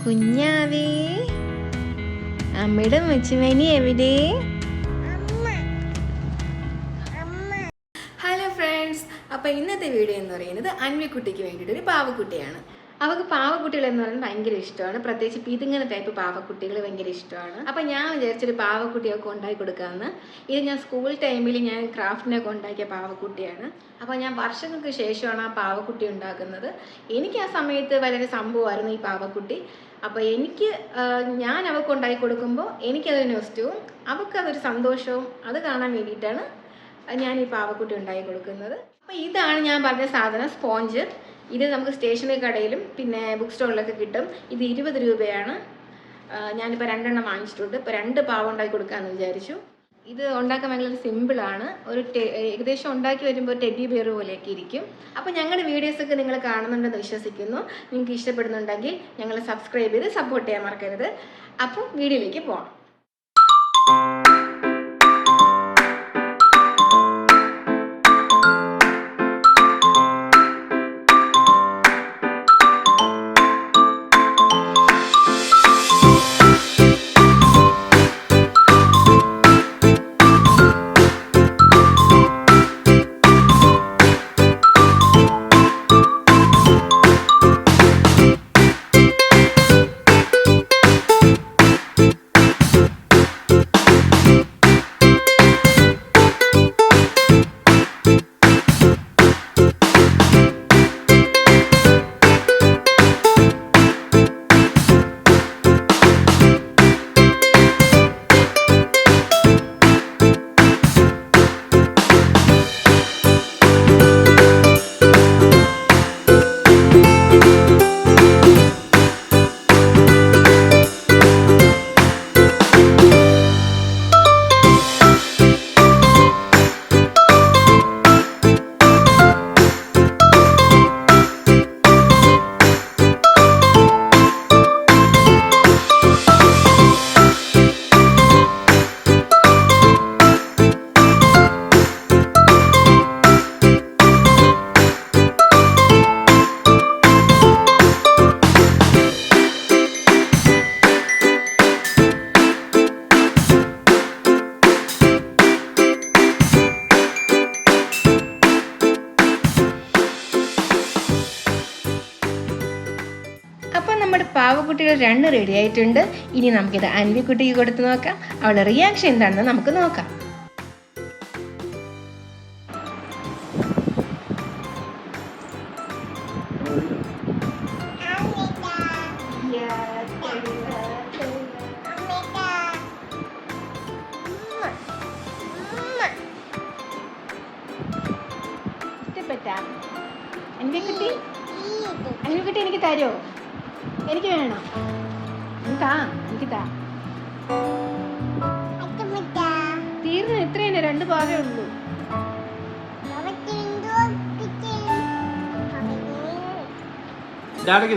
കുഞ്ഞാവേ, അമ്മയുടെ മുച്ചുമണി എവിടെ? Hello friends, അപ്പോൾ ഇന്നത്തെ വീഡിയോ എന്ന് പറയുന്നത് അന്വിക്കുട്ടിക്ക് വേണ്ടിയിട്ട് ഒരു പാവക്കുട്ടിയാണ്. അവൾക്ക് പാവക്കുട്ടികൾ എന്ന് പറയുന്നത് ഭയങ്കര ഇഷ്ടമാണ്. പ്രത്യേകിച്ച് പീതിങ്ങനെ ടൈപ്പ് പാവക്കുട്ടികൾ ഭയങ്കര ഇഷ്ടമാണ്. അപ്പോൾ ഞാൻ വിചാരിച്ചൊരു പാവക്കുട്ടിയൊക്കെ ഉണ്ടാക്കി കൊടുക്കാമെന്ന്. ഇത് ഞാൻ സ്കൂൾ ടൈമിൽ ഞാൻ ക്രാഫ്റ്റിനൊക്കെ ഉണ്ടാക്കിയ പാവക്കുട്ടിയാണ്. അപ്പോൾ ഞാൻ വർഷങ്ങൾക്ക് ശേഷമാണ് ആ പാവക്കുട്ടി ഉണ്ടാക്കുന്നത്. എനിക്ക് ആ സമയത്ത് വളരെ സംഭവമായിരുന്നു ഈ പാവക്കുട്ടി. അപ്പോൾ ഞാൻ അവൾക്ക് ഉണ്ടാക്കി കൊടുക്കുമ്പോൾ എനിക്കതൊരു നൊസ്റ്റവും അവൾക്കതൊരു സന്തോഷവും അത് കാണാൻ വേണ്ടിയിട്ടാണ് ഞാൻ ഈ പാവക്കുട്ടി ഉണ്ടാക്കി കൊടുക്കുന്നത്. അപ്പോൾ ഇതാണ് ഞാൻ പറഞ്ഞ സാധനം, സ്പോഞ്ച്. ഇത് നമുക്ക് സ്റ്റേഷനറി കടയിലും പിന്നെ ബുക്ക് സ്റ്റോറിലൊക്കെ കിട്ടും. ഇത് 20 രൂപയാണ്. ഞാനിപ്പോൾ 2 എണ്ണം വാങ്ങിച്ചിട്ടുണ്ട്. ഇപ്പോൾ 2 പാവ ഉണ്ടാക്കി കൊടുക്കാമെന്ന് വിചാരിച്ചു. ഇത് ഉണ്ടാക്കാൻ ഭയങ്കര സിമ്പിളാണ്. ഏകദേശം ഉണ്ടാക്കി വരുമ്പോൾ ടെഡി ബിയർ പോലെയൊക്കെ ഇരിക്കും. അപ്പോൾ ഞങ്ങളുടെ വീഡിയോസൊക്കെ നിങ്ങൾ കാണുന്നുണ്ടെന്ന് വിശ്വസിക്കുന്നു. നിങ്ങൾക്ക് ഇഷ്ടപ്പെടുന്നുണ്ടെങ്കിൽ ഞങ്ങൾ സബ്സ്ക്രൈബ് ചെയ്ത് സപ്പോർട്ട് ചെയ്യാൻ മറക്കരുത്. അപ്പോൾ വീഡിയോയിലേക്ക് പോകാം. നമ്മുടെ പാവക്കുട്ടികൾ 2 റെഡി ആയിട്ടുണ്ട്. ഇനി നമുക്കിത് അന്വിക്കുട്ടിക്ക് കൊടുത്ത് നോക്കാം. അവളുടെ റിയാക്ഷൻ എന്താണെന്ന് നമുക്ക് നോക്കാം. ഇഷ്ടപ്പെട്ടാ അന്വിക്കുട്ടി? അന്വിക്കുട്ടി എനിക്ക് തരുമോ? എനിക്ക് വേണം. എനിക്ക് തീർന്നു. എത്രയാണ്? 2 പാവേ ഉള്ളൂ.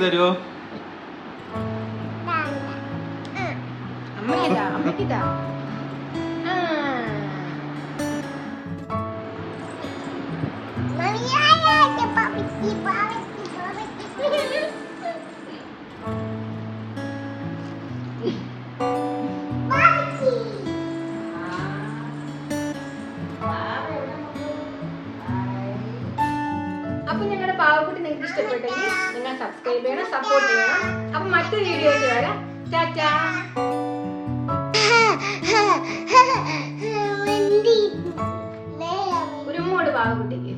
തരുമോ? അമ്മക്കിതാ. അപ്പൊ ഞങ്ങളുടെ പാവക്കുട്ടി നിങ്ങൾക്ക് ഇഷ്ടപ്പെട്ടെങ്കിൽ നിങ്ങൾ സബ്സ്ക്രൈബ് ചെയ്യണം, സപ്പോർട്ട് ചെയ്യണം. അപ്പൊ മറ്റൊരു വീഡിയോയിൽ വരാം. ടാറ്റാ. ഒരു ഉമ്മോട് പാവക്കുട്ടിക്ക്.